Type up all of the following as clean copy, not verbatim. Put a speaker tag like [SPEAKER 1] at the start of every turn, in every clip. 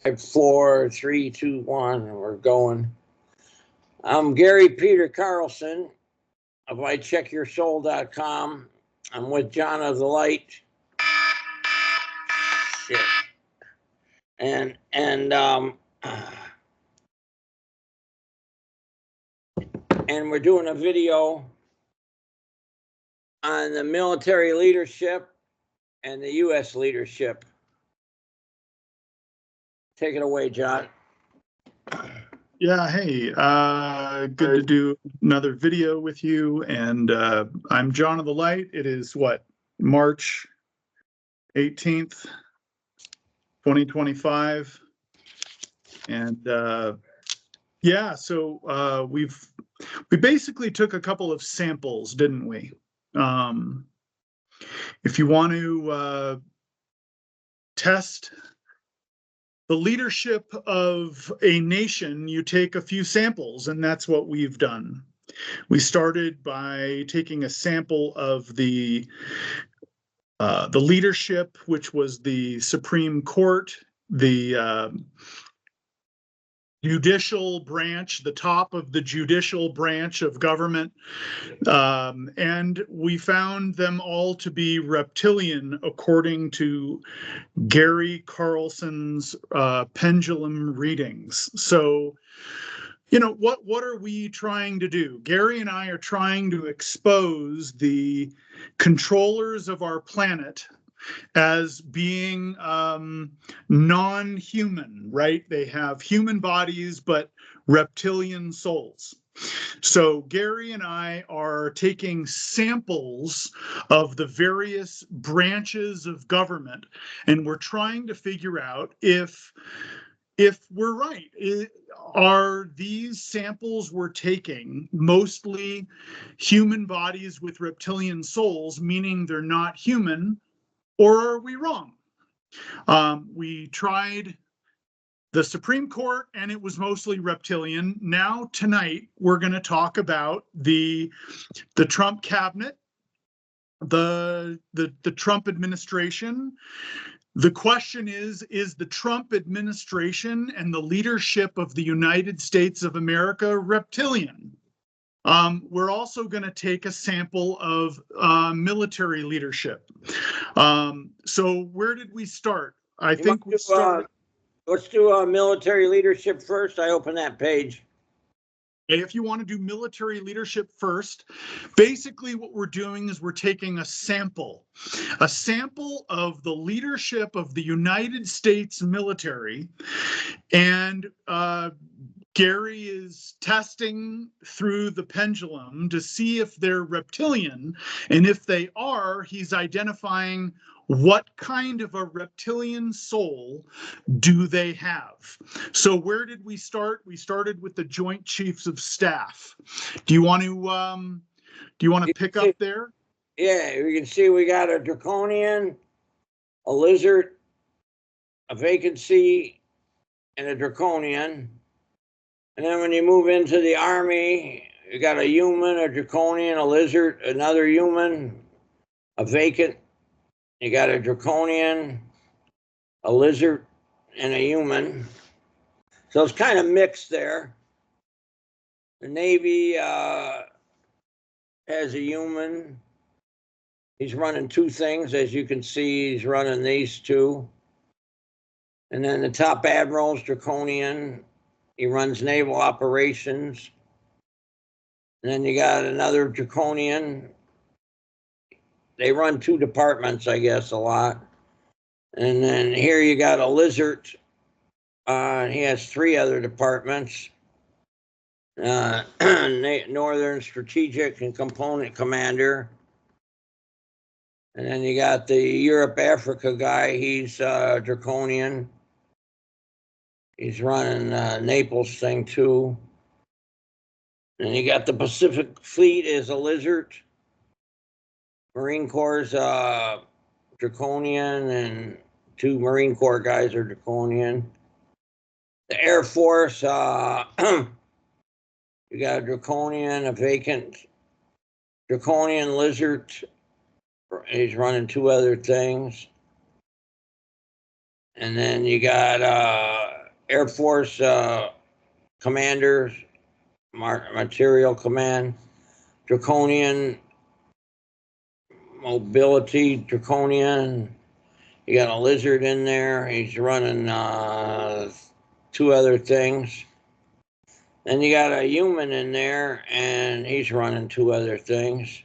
[SPEAKER 1] 5, 4, 3, 2, 1, and we're going. I'm Gary Peter Carlson of ICheckYourSoul.com. I'm with John of the Light. Shit. And we're doing a video on the military leadership and the U.S. leadership. Take it away, John.
[SPEAKER 2] Yeah, hey, good to do another video with you. And I'm John of the Light. It is March 18th, 2025. And yeah, so we basically took a couple of samples, didn't we? If you want to test the leadership of a nation, you take a few samples, and that's what we've done. We started by taking a sample of the leadership, which was the Supreme Court, the judicial branch, the top of the judicial branch of government, and we found them all to be reptilian, according to Gary Carlson's pendulum readings. So, what are we trying to do? Gary and I are trying to expose the controllers of our planet as being non-human, right? They have human bodies, but reptilian souls. So Gary and I are taking samples of the various branches of government, and we're trying to figure out if we're right. Are these samples we're taking mostly human bodies with reptilian souls, meaning they're not human, or are we wrong? We tried the Supreme Court, and it was mostly reptilian. Now, tonight, we're going to talk about the Trump cabinet, the Trump administration. The question is the Trump administration and the leadership of the United States of America reptilian? We're also going to take a sample of military leadership. So where did we start? I think we started.
[SPEAKER 1] Let's do military leadership first. I open that page.
[SPEAKER 2] If you want to do military leadership first, basically what we're doing is we're taking a sample of the leadership of the United States military, and Gary is testing through the pendulum to see if they're reptilian, and if they are, he's identifying what kind of a reptilian soul do they have. So where did we start? We started with the Joint Chiefs of Staff. Do you want to pick up there?
[SPEAKER 1] Yeah, you can see we got a draconian, a lizard, a vacancy, and a draconian. And then when you move into the Army, you got a human, a draconian, a lizard, another human, a vacant. You got a draconian, a lizard, and a human. So it's kind of mixed there. The Navy has a human. He's running two things. As you can see, he's running these two. And then the top admiral's draconian. He runs naval operations. And then you got another draconian. They run two departments, I guess, a lot. And then here you got a lizard. He has three other departments. Northern Strategic and Component Commander. And then you got the Europe-Africa guy. He's draconian. He's running Naples thing, too. And you got the Pacific Fleet as a lizard. Marine Corps' draconian, and two Marine Corps guys are draconian. The Air Force, you got a draconian, a vacant, draconian lizard. He's running two other things. And then you got Air Force commanders, material command, draconian mobility, draconian. You got a lizard in there. He's running 2 other things. Then you got a human in there, and he's running 2 other things.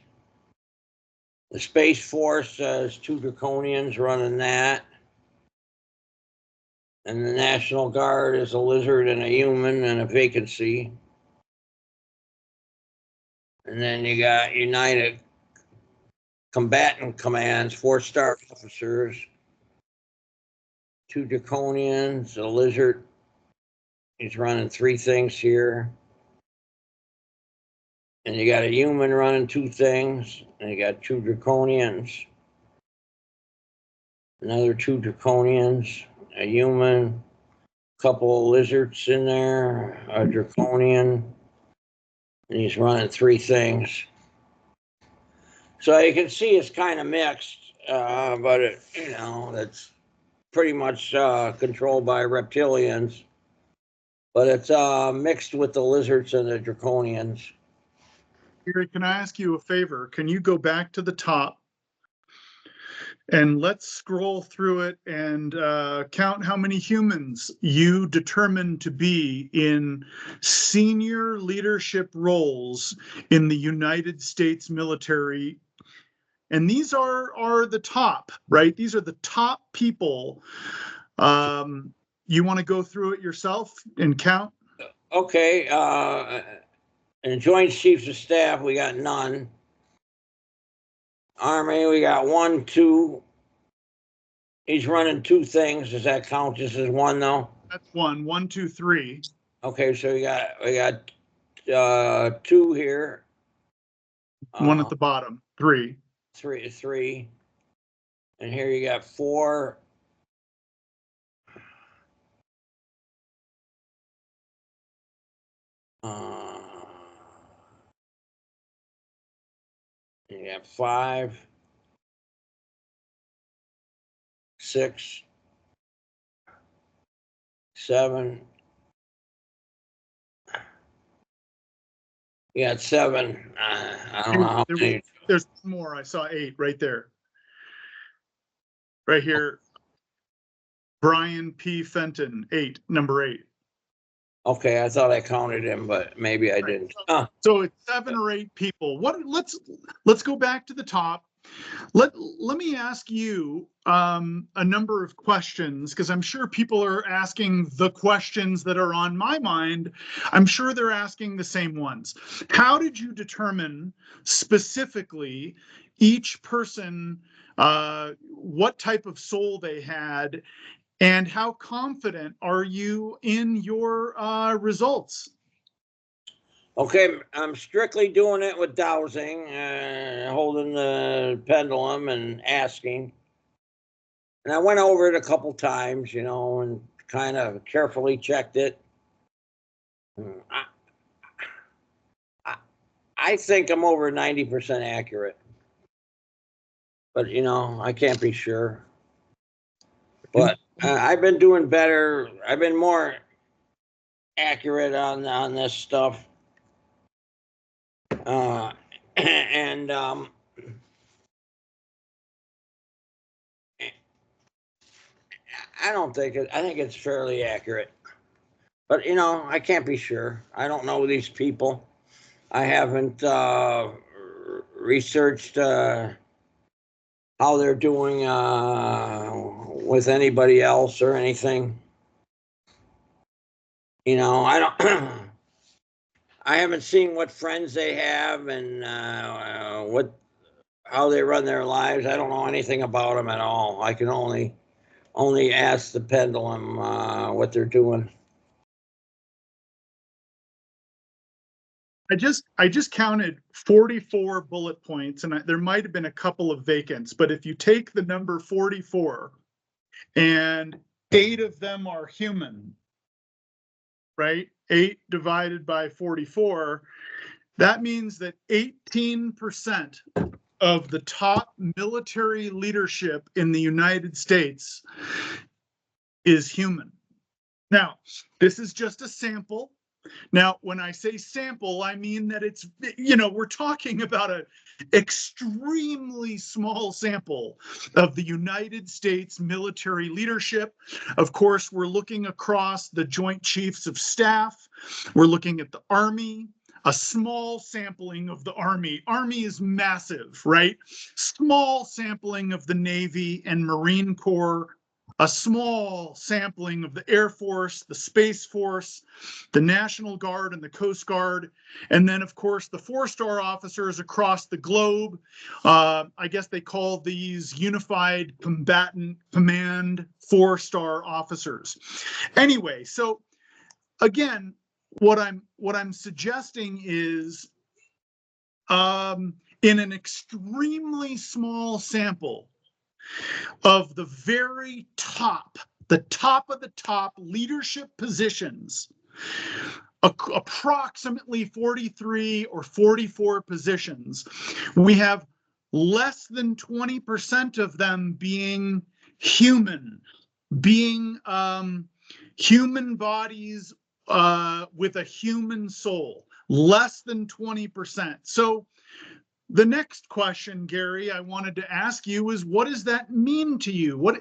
[SPEAKER 1] The Space Force has 2 draconians running that. And the National Guard is a lizard and a human and a vacancy. And then you got United Combatant Commands, 4-star officers, 2 draconians, a lizard. He's running 3 things here. And you got a human running 2 things, and you got 2 draconians. Another 2 draconians, a human, a couple of lizards in there, a draconian, and he's running 3 things. So you can see it's kind of mixed, but that's pretty much controlled by reptilians. But it's mixed with the lizards and the draconians.
[SPEAKER 2] Gary, can I ask you a favor? Can you go back to the top and let's scroll through it and count how many humans you determined to be in senior leadership roles in the United States military. And these are the top, right? These are the top people. You want to go through it yourself and count?
[SPEAKER 1] Okay. And Joint Chiefs of Staff, we got none. Army, we got 1, 2. He's running 2 things. Does that count just as 1 though?
[SPEAKER 2] That's 1, 1, 2, 3.
[SPEAKER 1] Okay, so we got 2 here.
[SPEAKER 2] 1 at the bottom, 3.
[SPEAKER 1] 3. And here you got 4. You got 5, 6, 7. You got 7. I don't know how many.
[SPEAKER 2] There's more. I saw 8 right there. Right here. Brian P. Fenton, 8, number 8.
[SPEAKER 1] Okay, I thought I counted him, but maybe I didn't.
[SPEAKER 2] So it's 7 or 8 people. Let's go back to the top. Let me ask you a number of questions, because I'm sure people are asking the questions that are on my mind. I'm sure they're asking the same ones. How did you determine specifically each person, what type of soul they had, and how confident are you in your results?
[SPEAKER 1] Okay, I'm strictly doing it with dowsing, holding the pendulum and asking. And I went over it a couple times, and kind of carefully checked it. I think I'm over 90% accurate. But, I can't be sure. But I've been doing better. I've been more accurate on this stuff. And I don't think it. I think it's fairly accurate, but I can't be sure. I don't know these people. I haven't researched how they're doing with anybody else or anything. I don't. I haven't seen what friends they have and how they run their lives. I don't know anything about them at all. I can only ask the pendulum what they're doing.
[SPEAKER 2] I just counted 44 bullet points, and there might have been a couple of vacants, but if you take the number 44 and 8 of them are human, right? 8 divided by 44, that means that 18% of the top military leadership in the United States is human. Now, this is just a sample. Now, when I say sample, I mean that it's, we're talking about an extremely small sample of the United States military leadership. Of course, we're looking across the Joint Chiefs of Staff. We're looking at the Army, a small sampling of the Army. Army is massive, right? Small sampling of the Navy and Marine Corps, a small sampling of the Air Force, the Space Force, the National Guard, and the Coast Guard. And then, of course, the four-star officers across the globe. I guess they call these Unified Combatant Command four-star officers. Anyway, so again, what I'm suggesting is in an extremely small sample of the very top, the top of the top leadership positions, approximately 43 or 44 positions, we have less than 20% of them being human, being human bodies with a human soul, less than 20%. So the next question, Gary, I wanted to ask you is, what does that mean to you?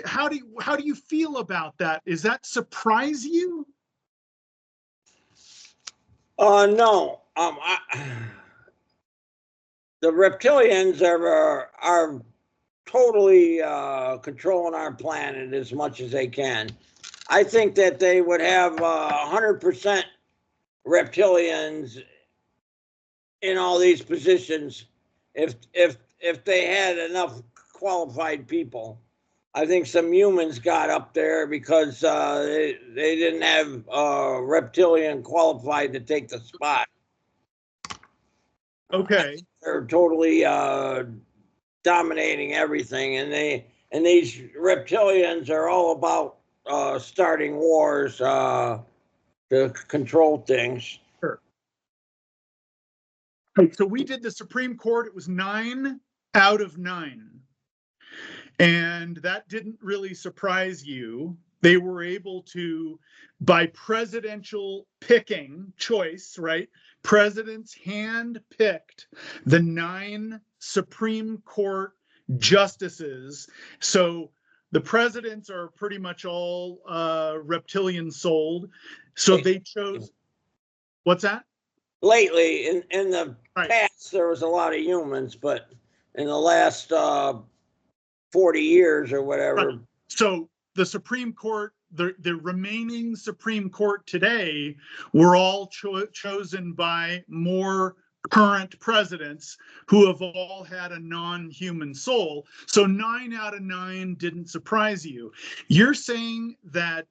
[SPEAKER 2] How do you feel about that? Does that surprise you?
[SPEAKER 1] No. The reptilians are totally controlling our planet as much as they can. I think that they would have 100% reptilians in all these positions if they had enough qualified people. I think some humans got up there because they didn't have reptilian qualified to take the spot.
[SPEAKER 2] Okay.
[SPEAKER 1] They're totally dominating everything, and these reptilians are all about starting wars to control things.
[SPEAKER 2] Sure. Right, so we did the Supreme Court. It was 9 out of 9. And that didn't really surprise you. They were able to, by presidential picking choice, right? Presidents hand-picked the 9 Supreme Court justices. So the presidents are pretty much all reptilian souled. So they chose, what's that?
[SPEAKER 1] Lately, in the past, there was a lot of humans, but in the last 40 years or whatever.
[SPEAKER 2] Right. So the Supreme Court, the remaining Supreme Court today were all chosen by more current presidents who have all had a non-human soul. So 9 out of 9 didn't surprise you. You're saying that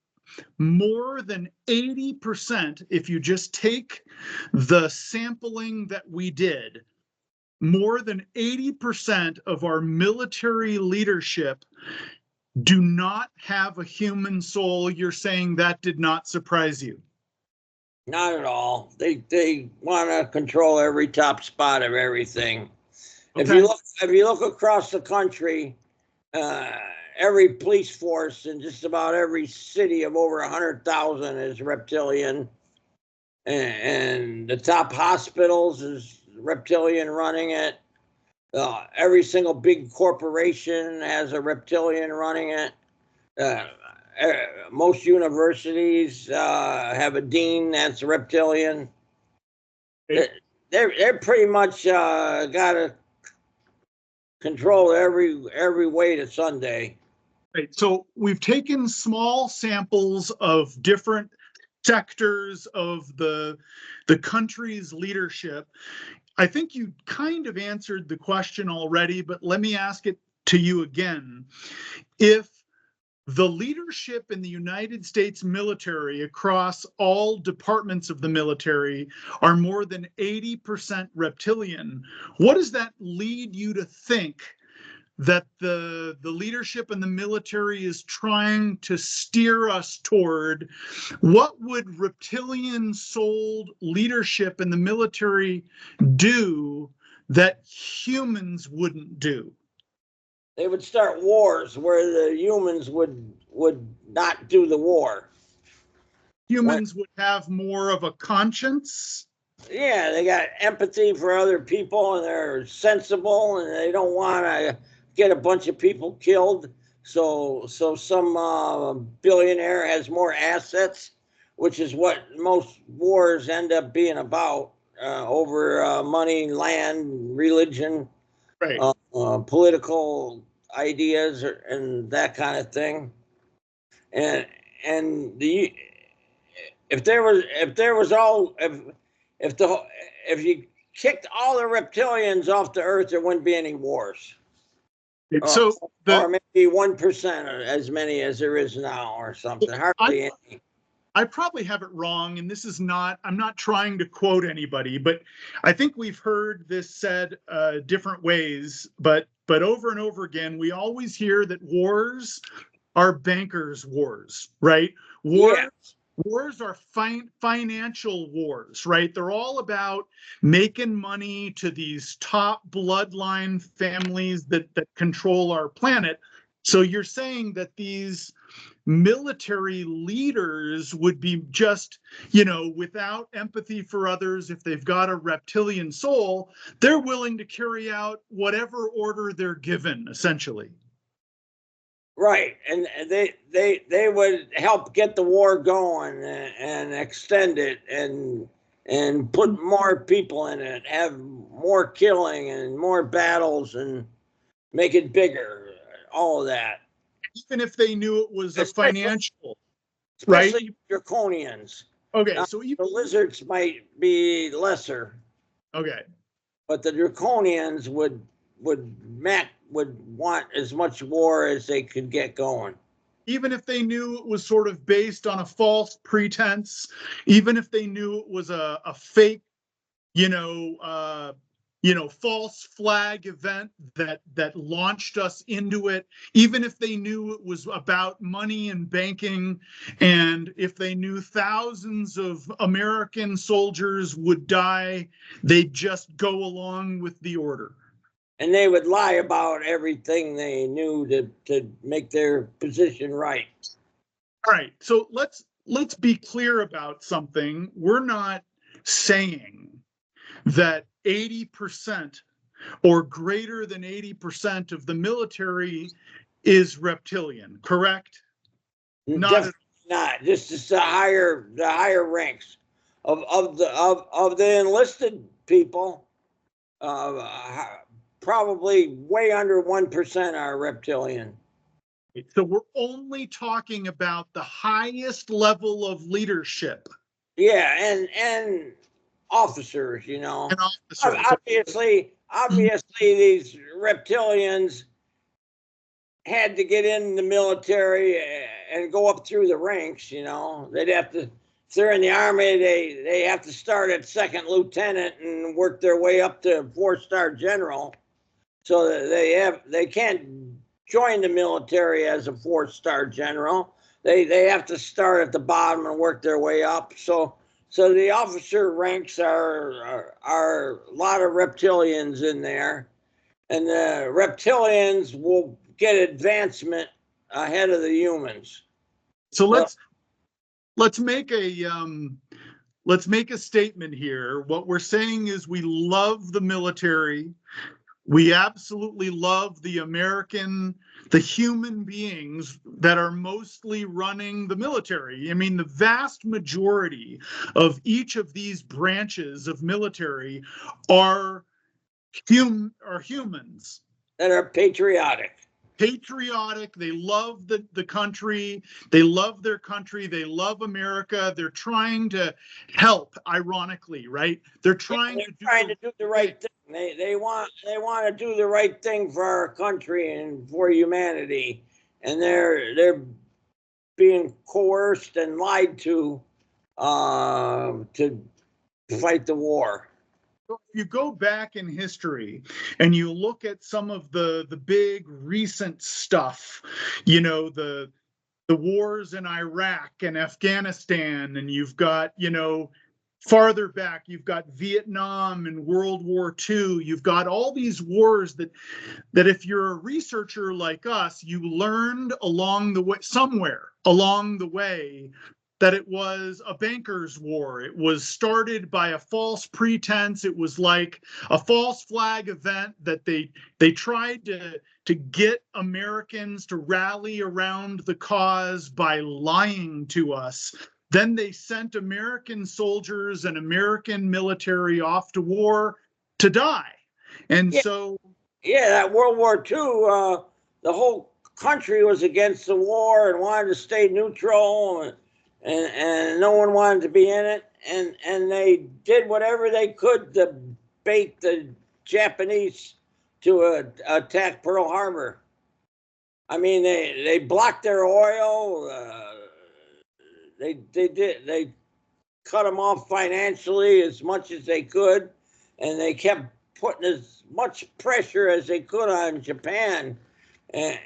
[SPEAKER 2] more than 80%, if you just take the sampling that we did, more than 80% of our military leadership do not have a human soul. You're saying that did not surprise you?
[SPEAKER 1] Not at all. They want to control every top spot of everything. Okay. If you look across the country, every police force in just about every city of over 100,000 is reptilian, and the top hospitals is reptilian running it. Every single big corporation has a reptilian running it. Most universities have a dean that's a reptilian. They're pretty much got to control every way to Sunday.
[SPEAKER 2] Right. So we've taken small samples of different sectors of the country's leadership. I think you kind of answered the question already, but let me ask it to you again. If the leadership in the United States military across all departments of the military are more than 80% reptilian, what does that lead you to think that the leadership in the military is trying to steer us toward? What would reptilian-souled leadership in the military do that humans wouldn't do?
[SPEAKER 1] They would start wars where the humans would not do the war.
[SPEAKER 2] humans would have more of a conscience.
[SPEAKER 1] Yeah, they got empathy for other people, and they're sensible, and they don't want to get a bunch of people killed. So some billionaire has more assets, which is what most wars end up being about, over money, land, religion,
[SPEAKER 2] Right.
[SPEAKER 1] political ideas, and that kind of thing. And the if the if you kicked all the reptilians off the earth, there wouldn't be any wars.
[SPEAKER 2] So
[SPEAKER 1] or maybe 1% as many as there is now, or something. Hardly any.
[SPEAKER 2] I probably have it wrong, and this is not, I'm not trying to quote anybody, but I think we've heard this said different ways, but over and over again, we always hear that wars are bankers' wars, right? Wars are financial wars, right? They're all about making money to these top bloodline families that control our planet. So you're saying that these military leaders would be just, without empathy for others, if they've got a reptilian soul, they're willing to carry out whatever order they're given, essentially.
[SPEAKER 1] Right, and they would help get the war going and extend it and put more people in it, have more killing and more battles and make it bigger, all of that.
[SPEAKER 2] Even if they knew it was a financial, right?
[SPEAKER 1] Especially draconians.
[SPEAKER 2] Okay, so
[SPEAKER 1] the lizards might be lesser.
[SPEAKER 2] Okay,
[SPEAKER 1] but the draconians would want as much war as they could get going.
[SPEAKER 2] Even if they knew it was sort of based on a false pretense, even if they knew it was a fake, false flag event that launched us into it, even if they knew it was about money and banking, and if they knew thousands of American soldiers would die, they'd just go along with the order.
[SPEAKER 1] And they would lie about everything they knew to make their position right.
[SPEAKER 2] All right, so let's be clear about something. We're not saying that 80% or greater than 80% of the military is reptilian, correct?
[SPEAKER 1] Not. Just the higher ranks of the enlisted people. Probably way under 1% are reptilian.
[SPEAKER 2] So we're only talking about the highest level of leadership.
[SPEAKER 1] Yeah, and officers,
[SPEAKER 2] And officers.
[SPEAKER 1] Obviously, these reptilians had to get in the military and go up through the ranks. They'd have to. If they're in the army, they have to start at second lieutenant and work their way up to 4-star general. So they can't join the military as a 4-star general. They have to start at the bottom and work their way up. So the officer ranks are a lot of reptilians in there, and the reptilians will get advancement ahead of the humans.
[SPEAKER 2] So let's make a statement here. What we're saying is we love the military. We absolutely love the human beings that are mostly running the military. I mean, the vast majority of each of these branches of military are humans
[SPEAKER 1] that are patriotic.
[SPEAKER 2] They love the country, they love their country, they love America. They're trying to help, ironically, right? They're trying to
[SPEAKER 1] do the right thing. They want to do the right thing for our country and for humanity, and they're being coerced and lied to fight the war.
[SPEAKER 2] If you go back in history and you look at some of the big recent stuff, the wars in Iraq and Afghanistan, and you've got, farther back, you've got Vietnam and World War II. You've got all these wars that if you're a researcher like us, you learned somewhere along the way that it was a bankers' war. It was started by a false pretense. It was like a false flag event that they tried to get Americans to rally around the cause by lying to us. Then they sent American soldiers and American military off to war to die. And
[SPEAKER 1] Yeah.
[SPEAKER 2] so,
[SPEAKER 1] Yeah, that World War II, the whole country was against the war and wanted to stay neutral, and no one wanted to be in it. And they did whatever they could to bait the Japanese to attack Pearl Harbor. I mean, they blocked their oil. They cut them off financially as much as they could, and they kept putting as much pressure as they could on Japan. And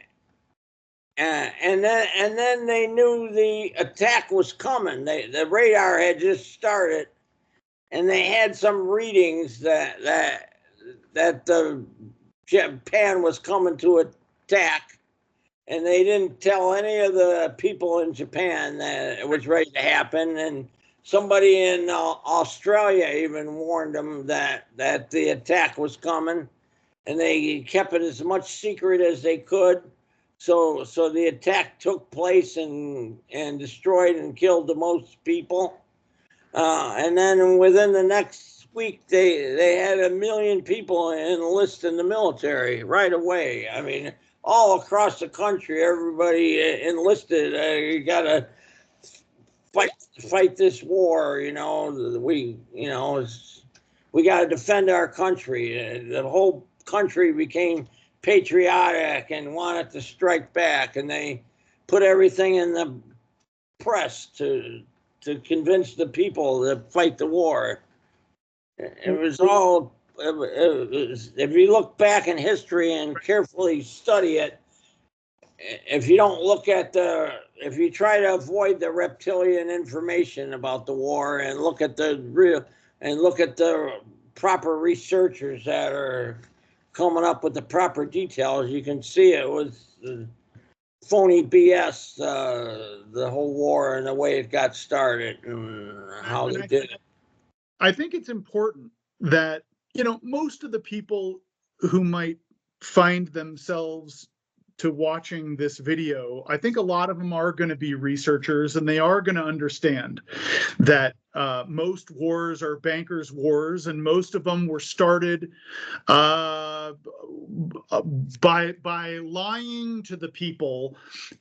[SPEAKER 1] then they knew the attack was coming. The radar had just started, and they had some readings that the Japan was coming to attack, and they didn't tell any of the people in Japan that it was ready to happen. And somebody in Australia even warned them that the attack was coming, and they kept it as much secret as they could. So the attack took place and destroyed and killed the most people. And then within the next week, they had 1 million people enlist in the military right away. I mean, all across the country, everybody enlisted. You got to fight this war. We got to defend our country. The whole country became patriotic and wanted to strike back, and they put everything in the press to convince the people to fight the war. It was all, if you look back in history and carefully study it, if you don't look at if you try to avoid the reptilian information about the war and look at the proper researchers that are coming up with the proper details, you can see it was phony BS, the whole war and the way it got started and how they did it.
[SPEAKER 2] I think it's important that, most of the people who might find themselves to watching this video, I think a lot of them are going to be researchers, and they are going to understand that most wars are bankers' wars, and most of them were started by lying to the people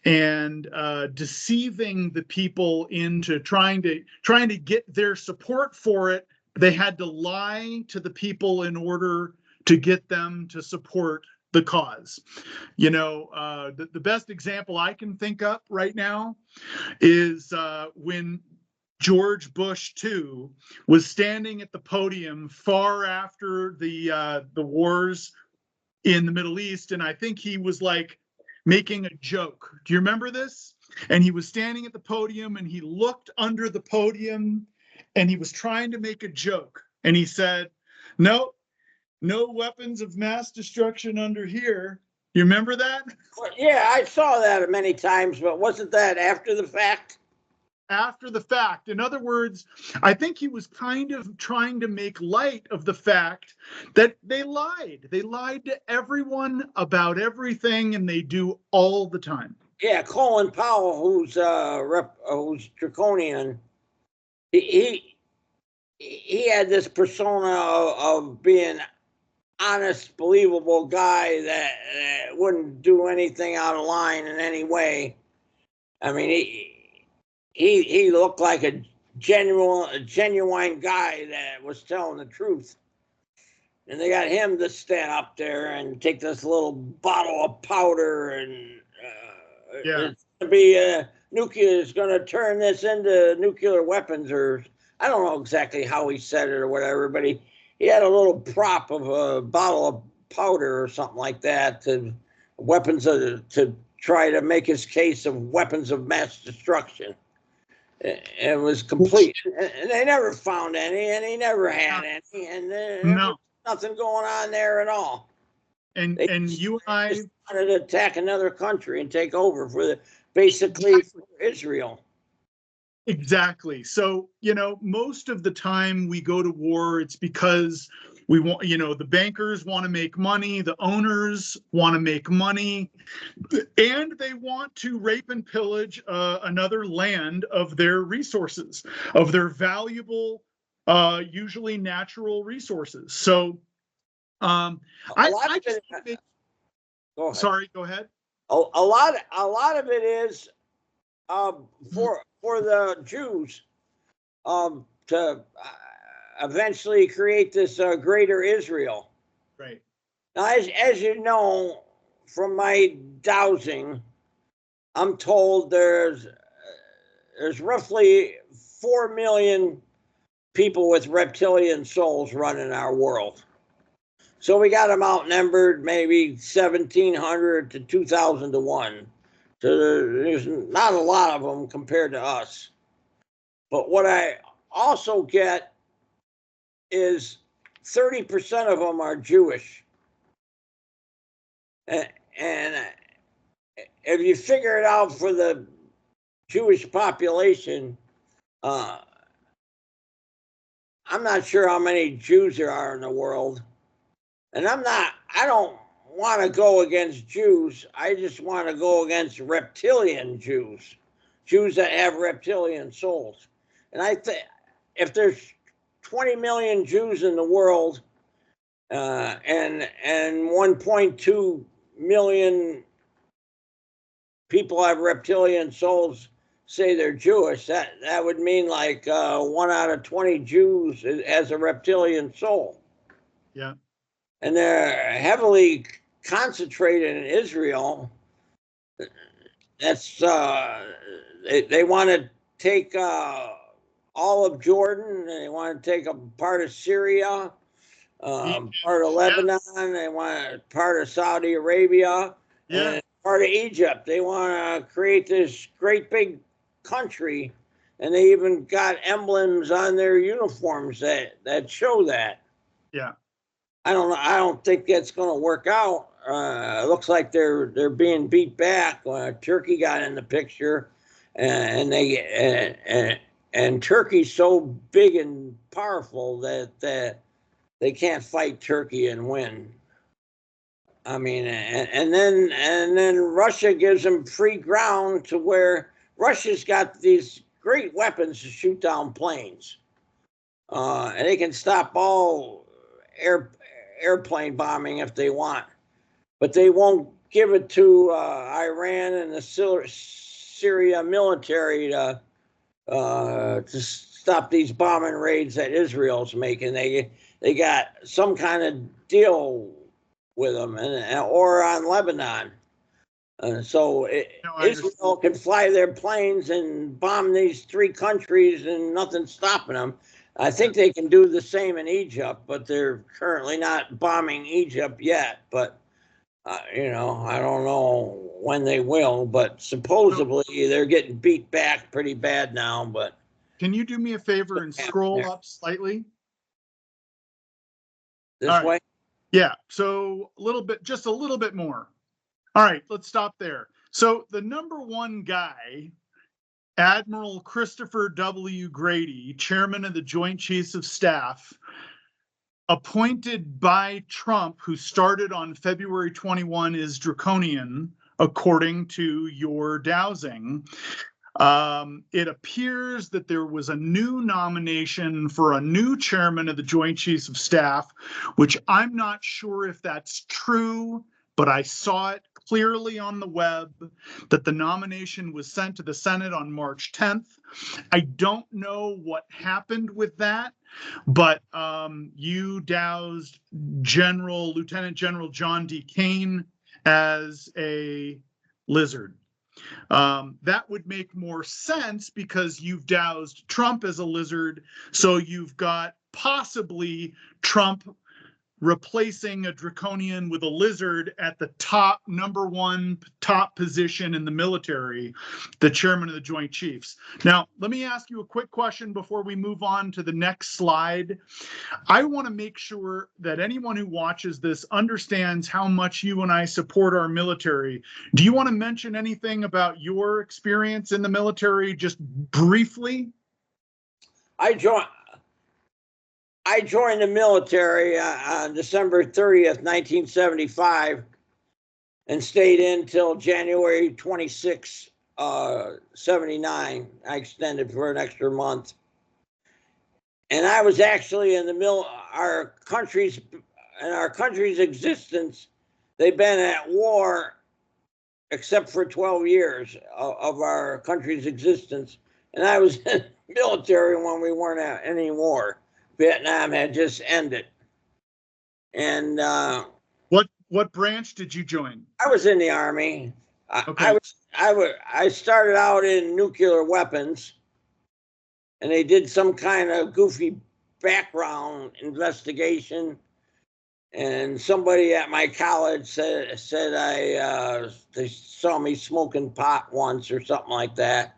[SPEAKER 2] and deceiving the people into trying to get their support for it. They had to lie to the people in order to get them to support the cause. The best example I can think up right now is when George Bush II was standing at the podium far after the wars in the Middle East, and I think he was like making a joke. Do you remember this? And he was standing at the podium, and he looked under the podium, and he was trying to make a joke, and he said, "No weapons of mass destruction under here." You remember that?
[SPEAKER 1] Well, yeah, I saw that many times, but wasn't that after the fact?
[SPEAKER 2] After the fact. In other words, I think he was kind of trying to make light of the fact that they lied. They lied to everyone about everything, and they do all the time.
[SPEAKER 1] Yeah, Colin Powell, who's draconian, he had this persona of being honest, believable guy that wouldn't do anything out of line in any way. I mean, he looked like a genuine guy that was telling the truth. And they got him to stand up there and take this little bottle of powder, and it's going to be nuclear. Is going to turn this into nuclear weapons, or I don't know exactly how he said it or whatever, but he had a little prop of a bottle of powder or something like that to try to make his case of weapons of mass destruction. It was complete, and they never found any, and he never had any, and there was nothing going on there at all.
[SPEAKER 2] And you and I
[SPEAKER 1] just wanted to attack another country and take over basically for Israel.
[SPEAKER 2] Exactly. So, most of the time we go to war, it's because we want, the bankers want to make money, the owners want to make money, and they want to rape and pillage another land of their resources, of their valuable, usually natural resources. So,
[SPEAKER 1] A lot of it. Go ahead.
[SPEAKER 2] Sorry, go ahead.
[SPEAKER 1] A lot of it is for the Jews to eventually create this greater Israel.
[SPEAKER 2] Right.
[SPEAKER 1] Now, as you know from my dowsing, I'm told there's roughly 4 million people with reptilian souls running our world. So we got them outnumbered maybe 1,700 to 2,000 to 1. So there's not a lot of them compared to us. But what I also get is 30% of them are Jewish. And if you figure it out for the Jewish population, I'm not sure how many Jews there are in the world. And I don't want to go against Jews. I just want to go against reptilian Jews, Jews that have reptilian souls. And I think if there's 20 million Jews in the world, and 1.2 million people have reptilian souls, say they're Jewish, that would mean like 1 out of 20 Jews has a reptilian soul.
[SPEAKER 2] Yeah.
[SPEAKER 1] And they're heavily concentrated in Israel. That's they want to take all of Jordan. They want to take a part of Syria, part of Lebanon. Yeah. They want part of Saudi Arabia, and part of Egypt. They want to create this great big country, and they even got emblems on their uniforms that show that.
[SPEAKER 2] Yeah.
[SPEAKER 1] I don't think that's going to work out. It looks like they're being beat back. Turkey got in the picture, and Turkey's so big and powerful that they can't fight Turkey and win. I mean, and then Russia gives them free ground to where Russia's got these great weapons to shoot down planes, and they can stop all airplane bombing if they want, but they won't give it to Iran and the Syria military to stop these bombing raids that Israel's making. They got some kind of deal with them, or on Lebanon. So Israel can fly their planes and bomb these 3 countries and nothing's stopping them. I think they can do the same in Egypt, but they're currently not bombing Egypt yet. But, I don't know when they will, but supposedly they're getting beat back pretty bad now. But
[SPEAKER 2] can you do me a favor and scroll up slightly?
[SPEAKER 1] This way?
[SPEAKER 2] Yeah. So just a little bit more. All right, let's stop there. So the number 1 guy, Admiral Christopher W. Grady, chairman of the Joint Chiefs of Staff, appointed by Trump, who started on February 21, is draconian, according to your dowsing. It appears that there was a new nomination for a new chairman of the Joint Chiefs of Staff, which I'm not sure if that's true, but I saw it clearly on the web that the nomination was sent to the Senate on March 10th. I don't know what happened with that, but you doused Lieutenant General John D. Kane as a lizard. That would make more sense because you've doused Trump as a lizard, so you've got possibly Trump replacing a draconian with a lizard at the top, #1 top position in the military, the chairman of the Joint Chiefs. Now, let me ask you a quick question before we move on to the next slide. I want to make sure that anyone who watches this understands how much you and I support our military. Do you want to mention anything about your experience in the military, just briefly?
[SPEAKER 1] I joined the military on December 30th, 1975, and stayed in till January 26, 79. I extended for an extra month. And I was actually in our country's existence. They've been at war, except for 12 years of our country's existence. And I was in the military when we weren't at any war. Vietnam had just ended. And
[SPEAKER 2] what branch did you join?
[SPEAKER 1] I was in the Army.
[SPEAKER 2] Okay.
[SPEAKER 1] I started out in nuclear weapons, and they did some kind of goofy background investigation. And somebody at my college said they saw me smoking pot once or something like that.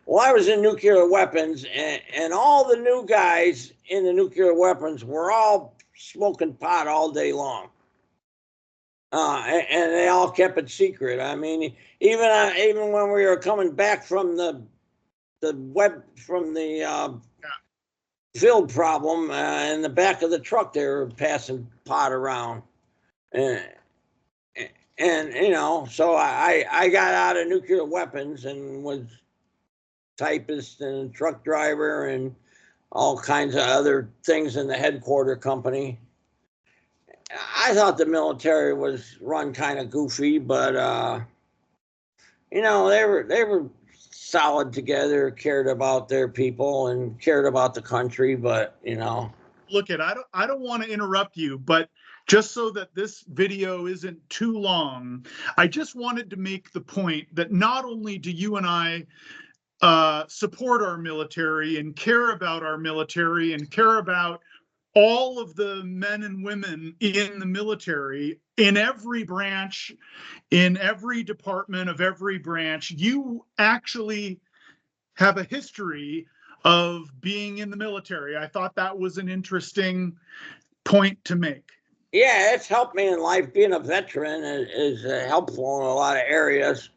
[SPEAKER 1] Well, I was in nuclear weapons, and all the new guys in the nuclear weapons were all smoking pot all day long. And they all kept it secret. I mean, even when we were coming back from the field problem, in the back of the truck, they were passing pot around. And you know, so I got out of nuclear weapons and was typist and truck driver and all kinds of other things in the headquarter company. I thought the military was run kind of goofy, but you know, they were solid together, cared about their people and cared about the country. But you know,
[SPEAKER 2] look, I don't want to interrupt you, but just so that this video isn't too long, I just wanted to make the point that not only do you and I support our military and care about our military and care about all of the men and women in the military, in every branch, in every department of every branch, you actually have a history of being in the military. I thought that was an interesting point to make.
[SPEAKER 1] Yeah, it's helped me in life. Being a veteran is helpful in a lot of areas.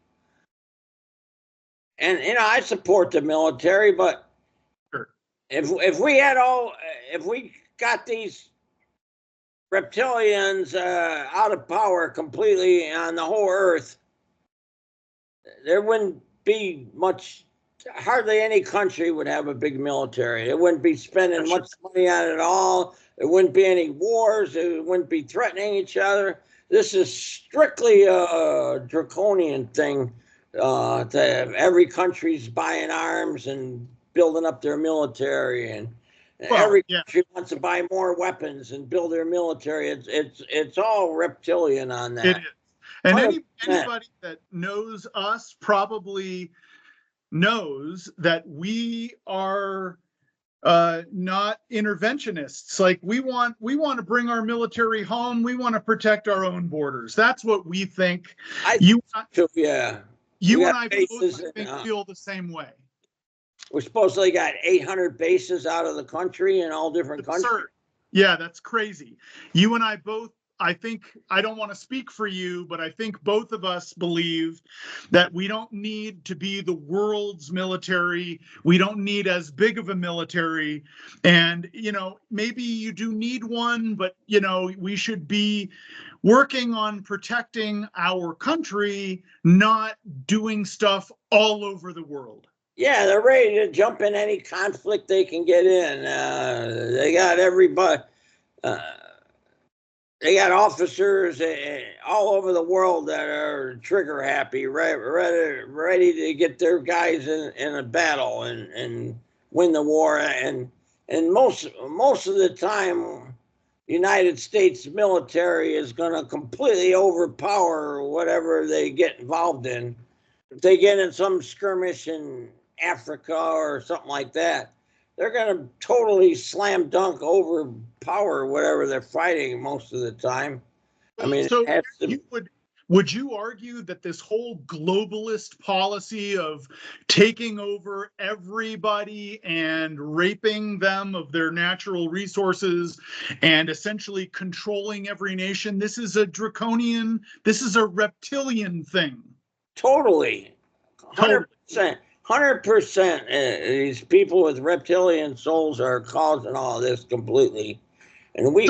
[SPEAKER 1] And you know, I support the military, but
[SPEAKER 2] sure.
[SPEAKER 1] if we got these reptilians out of power completely on the whole earth, there wouldn't be much. Hardly any country would have a big military. It wouldn't be spending much money on it at all. There wouldn't be any wars. It wouldn't be threatening each other. This is strictly a draconian thing. Every country's buying arms and building up their military, and every country wants to buy more weapons and build their military. It's all reptilian on that.
[SPEAKER 2] It is. And anybody that knows us probably knows that we are not interventionists. Like we want to bring our military home. We want to protect our own borders. That's what we think.
[SPEAKER 1] Yeah.
[SPEAKER 2] You and I both, I think, feel the same way.
[SPEAKER 1] We supposedly got 800 bases out of the country in all different countries.
[SPEAKER 2] Yeah, that's crazy. You and I both, I think, I don't want to speak for you, but I think both of us believe that we don't need to be the world's military. We don't need as big of a military. And, you know, maybe you do need one, but, you know, we should be working on protecting our country, not doing stuff all over the world.
[SPEAKER 1] Yeah, they're ready to jump in any conflict they can get in. They got everybody. They got officers all over the world that are trigger happy, ready to get their guys in a battle and win the war. And most of the time, United States military is going to completely overpower whatever they get involved in. If they get in some skirmish in Africa or something like that, they're gonna totally slam dunk overpower whatever they're fighting most of the time. I mean,
[SPEAKER 2] So
[SPEAKER 1] it has to,
[SPEAKER 2] you would you argue that this whole globalist policy of taking over everybody and raping them of their natural resources and essentially controlling every nation, this is a draconian, this is a reptilian thing?
[SPEAKER 1] totally,
[SPEAKER 2] Totally.
[SPEAKER 1] 100%, 100%. These people with reptilian souls are causing all this completely, and we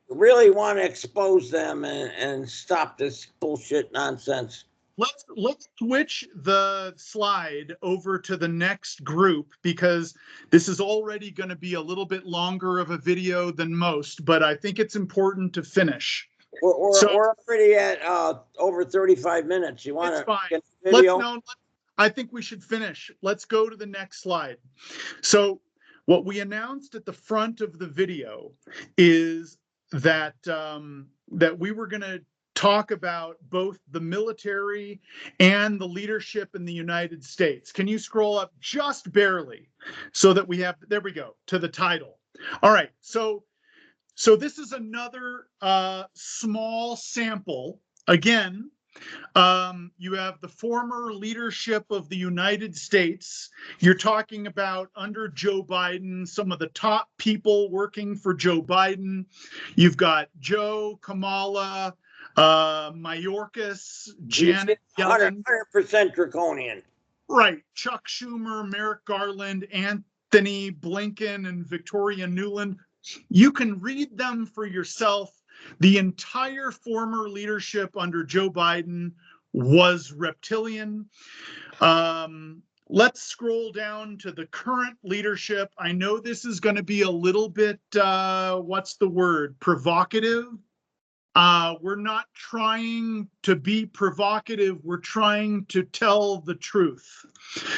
[SPEAKER 1] really want to expose them and stop this bullshit nonsense.
[SPEAKER 2] Let's switch the slide over to the next group, because this is already going to be a little bit longer of a video than most, but I think it's important to finish.
[SPEAKER 1] We're already at over 35 minutes. You want to get the video?
[SPEAKER 2] I think we should finish. Let's go to the next slide. So what we announced at the front of the video is that that we were going to talk about both the military and the leadership in the United States. Can you scroll up just barely so that we have, there we go, to the title. All right, so this is another small sample. Again, you have the former leadership of the United States. You're talking about under Joe Biden, some of the top people working for Joe Biden. You've got Joe, Kamala, Mayorkas, Janet Yellen.
[SPEAKER 1] 100% draconian.
[SPEAKER 2] Right. Chuck Schumer, Merrick Garland, Anthony Blinken, and Victoria Nuland. You can read them for yourself. The entire former leadership under Joe Biden was reptilian. Let's scroll down to the current leadership. I know this is going to be a little bit, what's the word, provocative. We're not trying to be provocative. We're trying to tell the truth.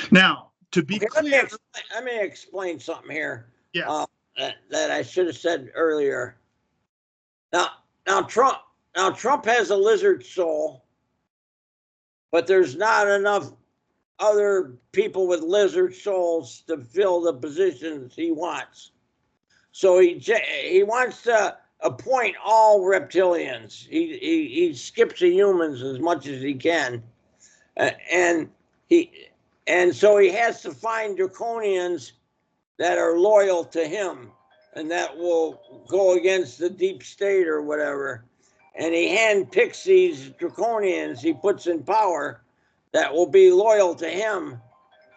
[SPEAKER 2] Now, to be clear.
[SPEAKER 1] Let me explain something here.
[SPEAKER 2] Yes.
[SPEAKER 1] That I should have said earlier. Now Trump has a lizard soul, but there's not enough other people with lizard souls to fill the positions he wants. So he wants to appoint all reptilians. He skips the humans as much as he can, and so he has to find draconians that are loyal to him and that will go against the deep state or whatever. And he handpicks these draconians he puts in power that will be loyal to him.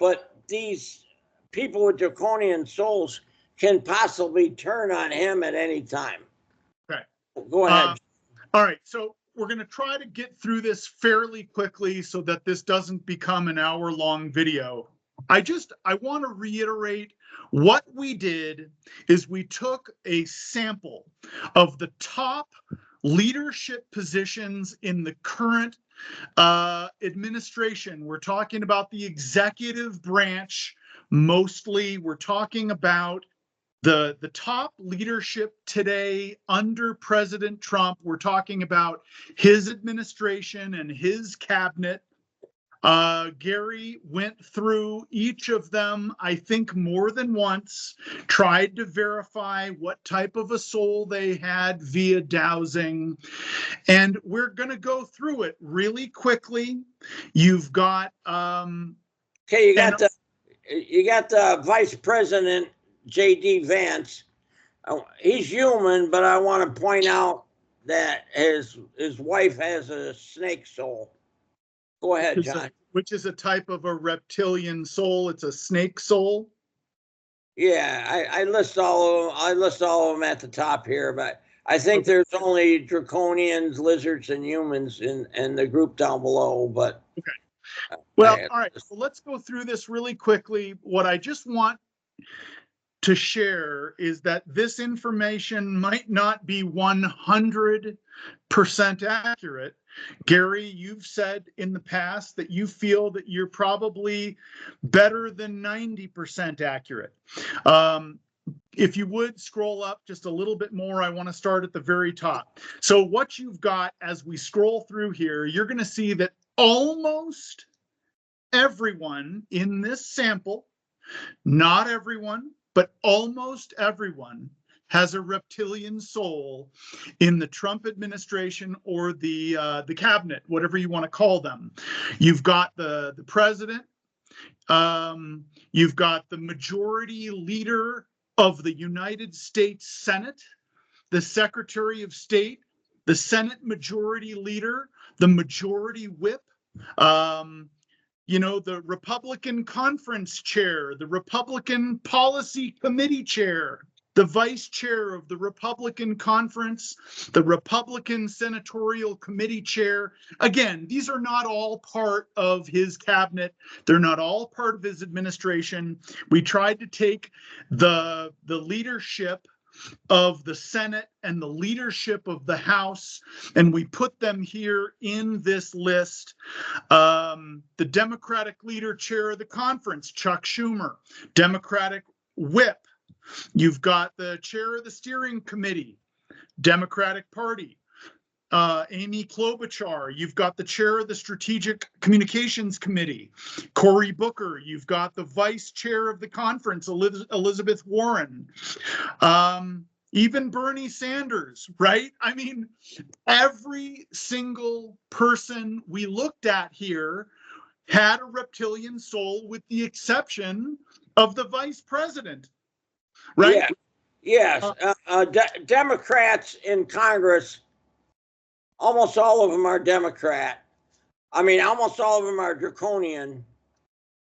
[SPEAKER 1] But these people with draconian souls can possibly turn on him at any time.
[SPEAKER 2] Okay.
[SPEAKER 1] Go ahead.
[SPEAKER 2] All right. So we're going to try to get through this fairly quickly so that this doesn't become an hour-long video. I want to reiterate what we did is we took a sample of the top leadership positions in the current administration. We're talking about the executive branch mostly. We're talking about the top leadership today under President Trump. We're talking about his administration and his cabinet. Gary went through each of them, I think, more than once, tried to verify what type of a soul they had via dowsing. And we're going to go through it really quickly. You've got
[SPEAKER 1] okay, you got the Vice President J.D. Vance. He's human, but I want to point out that his wife has a snake soul. Go ahead, John.
[SPEAKER 2] Which is a type of a reptilian soul. It's a snake soul.
[SPEAKER 1] Yeah, I list all of them. I list all of them at the top here, but I think there's only draconians, lizards, and humans in the group down below. But
[SPEAKER 2] okay. Well, all right. So let's go through this really quickly. What I just want to share is that this information might not be 100% accurate. Gary, you've said in the past that you feel that you're probably better than 90% accurate. If you would scroll up just a little bit more, I want to start at the very top. So what you've got as we scroll through here, you're going to see that almost everyone in this sample, not everyone, but almost everyone has a reptilian soul in the Trump administration or the cabinet, whatever you want to call them. You've got the president, you've got the majority leader of the United States Senate, the Secretary of State, the Senate Majority Leader, the Majority Whip, the Republican Conference Chair, the Republican Policy Committee Chair, the Vice Chair of the Republican Conference, the Republican Senatorial Committee Chair. Again, these are not all part of his cabinet. They're not all part of his administration. We tried to take the leadership of the Senate and the leadership of the House, and we put them here in this list. The Democratic leader, chair of the conference, Chuck Schumer. Democratic whip, you've got the chair of the steering committee, Democratic Party, Amy Klobuchar. You've got the chair of the Strategic Communications Committee, Cory Booker. You've got the vice chair of the conference, Elizabeth Warren. Even Bernie Sanders, right? I mean, every single person we looked at here had a reptilian soul, with the exception of the vice president, right?
[SPEAKER 1] Yeah. Yes. Democrats in Congress, almost all of them are Democrat. I mean, almost all of them are draconian.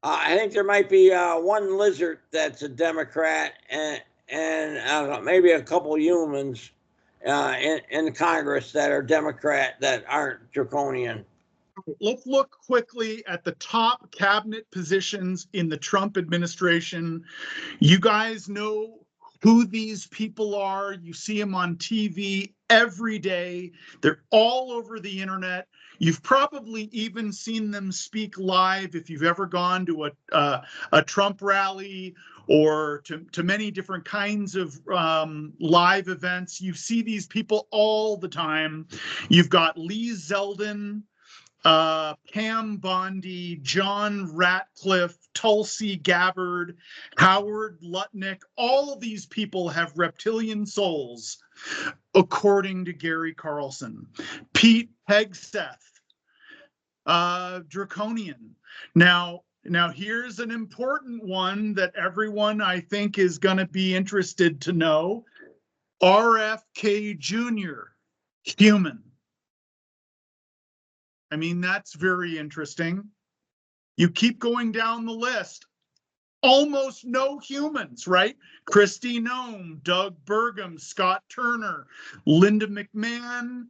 [SPEAKER 1] I think there might be one lizard that's a Democrat, and I don't know, maybe a couple humans in Congress that are Democrat that aren't draconian.
[SPEAKER 2] Let's look quickly at the top cabinet positions in the Trump administration. You guys know who these people are. You see them on TV every day. They're all over the internet. You've probably even seen them speak live if you've ever gone to a Trump rally or to many different kinds of live events. You see these people all the time. You've got Lee Zeldin, Pam Bondi, John Ratcliffe, Tulsi Gabbard, Howard Lutnick. All of these people have reptilian souls, according to Gary Carlson. Pete Hegseth, draconian. Now here's an important one that everyone, I think, is going to be interested to know. RFK Jr., human. I mean, that's very interesting. You keep going down the list. Almost no humans, right? Kristi Noem, Doug Burgum, Scott Turner, Linda McMahon,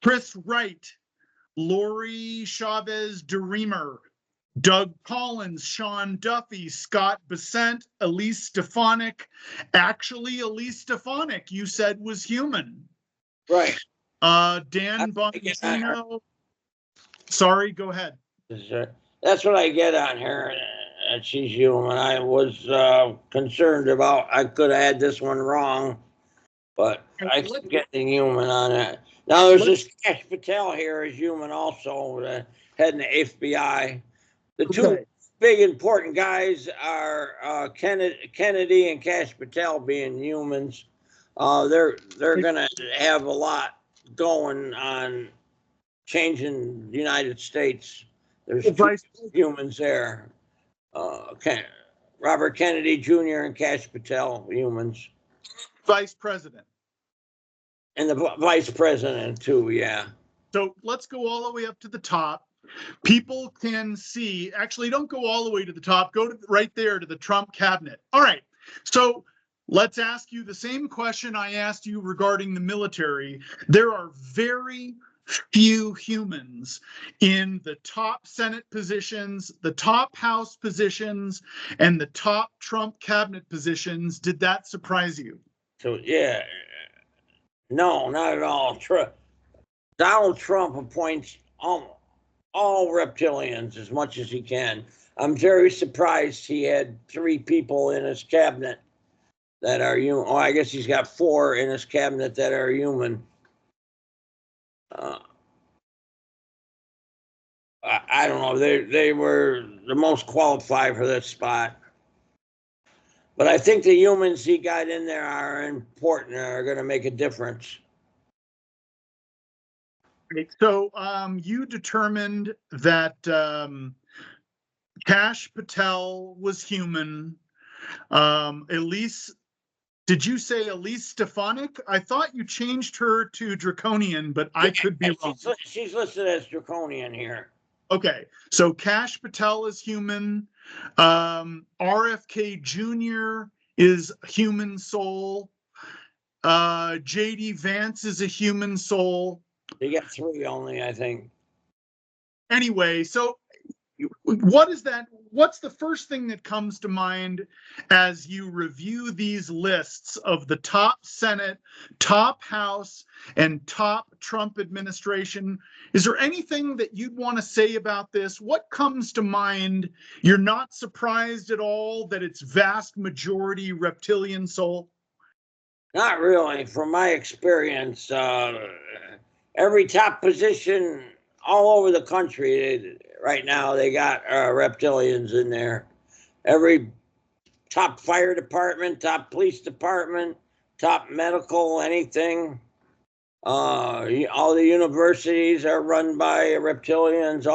[SPEAKER 2] Chris Wright, Lori Chavez DeRemer, Doug Collins, Sean Duffy, Scott Bessent, Elise Stefanik. Actually, Elise Stefanik, you said, was human.
[SPEAKER 1] Right.
[SPEAKER 2] Dan Bongino. Sorry, go ahead.
[SPEAKER 1] That's what I get on her. That she's human. I was concerned about. I could have had this one wrong, but I keep getting human on it. Now there's this Kash Patel here is human also, the head of the FBI. The two big important guys are Kennedy and Kash Patel being humans. They're gonna have a lot going on changing the United States. There's two humans there. Robert Kennedy Jr. and Kash Patel, humans.
[SPEAKER 2] Vice president.
[SPEAKER 1] And the vice president too, yeah.
[SPEAKER 2] So let's go all the way up to the top. People can see, actually don't go all the way to the top, go to right there to the Trump cabinet. All right, so let's ask you the same question I asked you regarding the military. There are very few humans in the top Senate positions, the top House positions, and the top Trump cabinet positions. Did that surprise you?
[SPEAKER 1] So, yeah, no, not at all. Donald Trump appoints all reptilians as much as he can. I'm very surprised he had 3 people in his cabinet that are human. Oh, I guess he's got 4 in his cabinet that are human. I don't know. They were the most qualified for that spot. But I think the humans he got in there are important, are going to make a difference.
[SPEAKER 2] So you determined that Kash Patel was human. Elise, did you say Elise Stefanik? I thought you changed her to Draconian, but I could be wrong.
[SPEAKER 1] She's listed as Draconian here.
[SPEAKER 2] Okay, so Kash Patel is human. RFK Jr. is a human soul. JD Vance is a human soul.
[SPEAKER 1] You got 3 only, I think.
[SPEAKER 2] Anyway, so what is that? What's the first thing that comes to mind as you review these lists of the top Senate, top House, and top Trump administration? Is there anything that you'd want to say about this? What comes to mind? You're not surprised at all that it's vast majority reptilian soul?
[SPEAKER 1] Not really. From my experience, every top position all over the country right now, they got reptilians in there. Every top fire department, top police department, top medical, anything. All the universities are run by reptilians.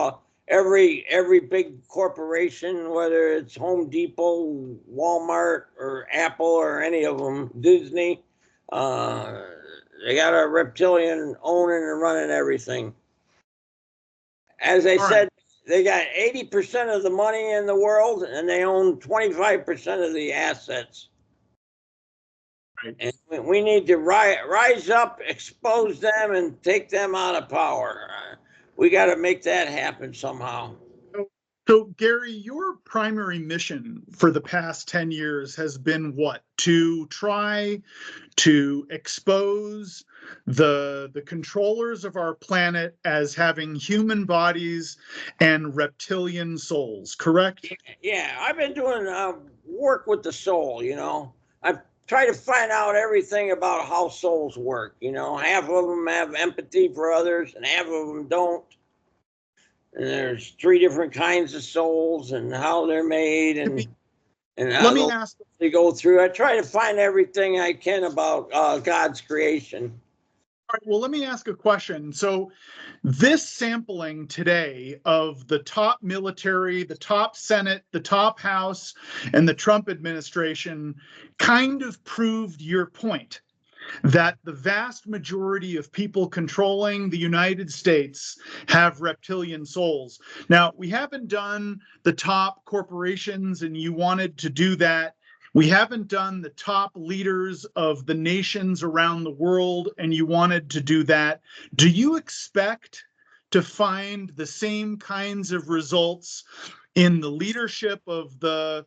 [SPEAKER 1] Every big corporation, whether it's Home Depot, Walmart, or Apple, or any of them, Disney, they got a reptilian owning and running everything. As I said, they got 80% of the money in the world, and they own 25% of the assets. Right. And we need to rise up, expose them, and take them out of power. We got to make that happen somehow.
[SPEAKER 2] So, Gary, your primary mission for the past 10 years has been what? To try to expose the controllers of our planet as having human bodies and reptilian souls, correct?
[SPEAKER 1] Yeah, I've been doing work with the soul, I've tried to find out everything about how souls work, Half of them have empathy for others and half of them don't. And there's 3 different kinds of souls and how they're made and how they go through. I try to find everything I can about God's creation.
[SPEAKER 2] All right, well, let me ask a question. So this sampling today of the top military, the top Senate, the top House, and the Trump administration kind of proved your point that the vast majority of people controlling the United States have reptilian souls. Now, we haven't done the top corporations, and you wanted to do that. We haven't done the top leaders of the nations around the world, and you wanted to do that. Do you expect to find the same kinds of results in the leadership of the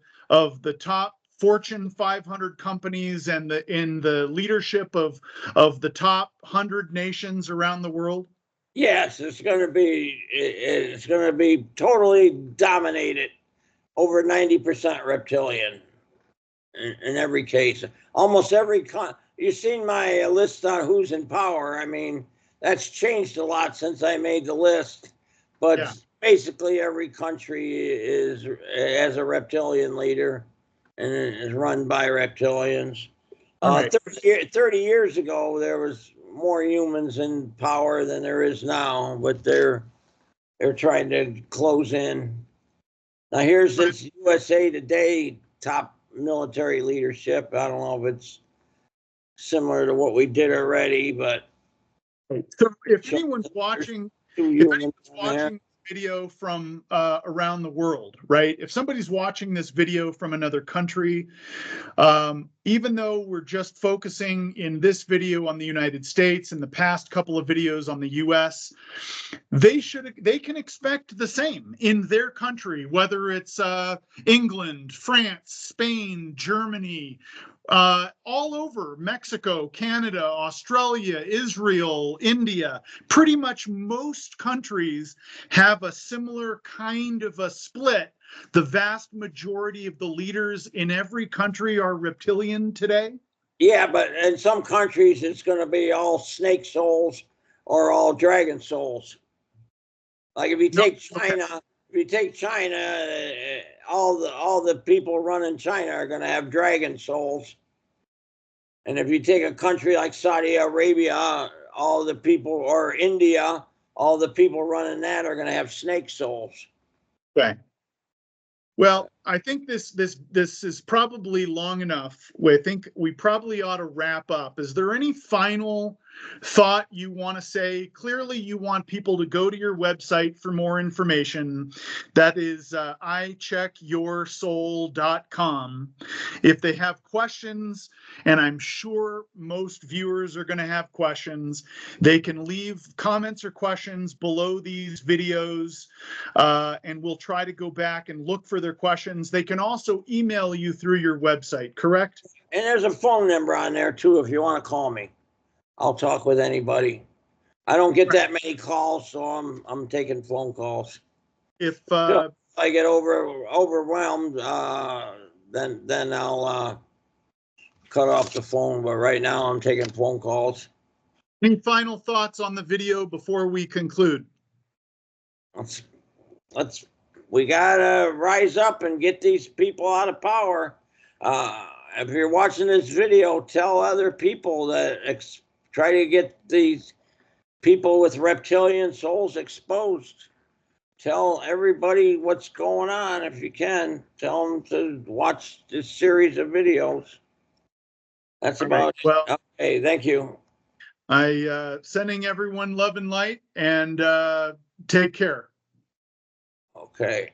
[SPEAKER 2] top Fortune 500 companies and in the leadership of the top 100 nations around the world?
[SPEAKER 1] Yes, it's going to be totally dominated, over 90% reptilian in every case. Almost every you've seen my list on who's in power. I mean, that's changed a lot since I made the list, but yeah. Basically every country has a reptilian leader and is run by reptilians. Right. 30 years ago, there was more humans in power than there is now, but they're trying to close in. Now, here's this USA Today top military leadership. I don't know if it's similar to what we did already, but
[SPEAKER 2] so if anyone's watching video from around the world, right? If somebody's watching this video from another country, even though we're just focusing in this video on the United States and the past couple of videos on the US, they can expect the same in their country, whether it's England, France, Spain, Germany, all over Mexico, Canada, Australia, Israel, India. Pretty much most countries have a similar kind of a split. The vast majority of the leaders in every country are reptilian today.
[SPEAKER 1] Yeah, but in some countries it's going to be all snake souls or all dragon souls. Like if you take China, all the people running China are going to have dragon souls. And if you take a country like Saudi Arabia, all the people, or India, all the people running that are going to have snake souls.
[SPEAKER 2] Okay. Well, I think this is probably long enough. I think we probably ought to wrap up. Is there any final thought you want to say? Clearly, you want people to go to your website for more information. That is icheckyoursoul.com. If they have questions, and I'm sure most viewers are going to have questions, they can leave comments or questions below these videos, and we'll try to go back and look for their questions. They can also email you through your website, correct?
[SPEAKER 1] And there's a phone number on there too if you want to call me. I'll talk with anybody. I don't get that many calls, so I'm taking phone calls.
[SPEAKER 2] If
[SPEAKER 1] I get overwhelmed, then I'll cut off the phone. But right now, I'm taking phone calls.
[SPEAKER 2] Any final thoughts on the video before we conclude?
[SPEAKER 1] We gotta rise up and get these people out of power. If you're watching this video, tell other people that try to get these people with reptilian souls exposed. Tell everybody what's going on if you can. Tell them to watch this series of videos. That's about it.
[SPEAKER 2] Well,
[SPEAKER 1] okay, thank you.
[SPEAKER 2] Sending everyone love and light, and take care.
[SPEAKER 1] Okay.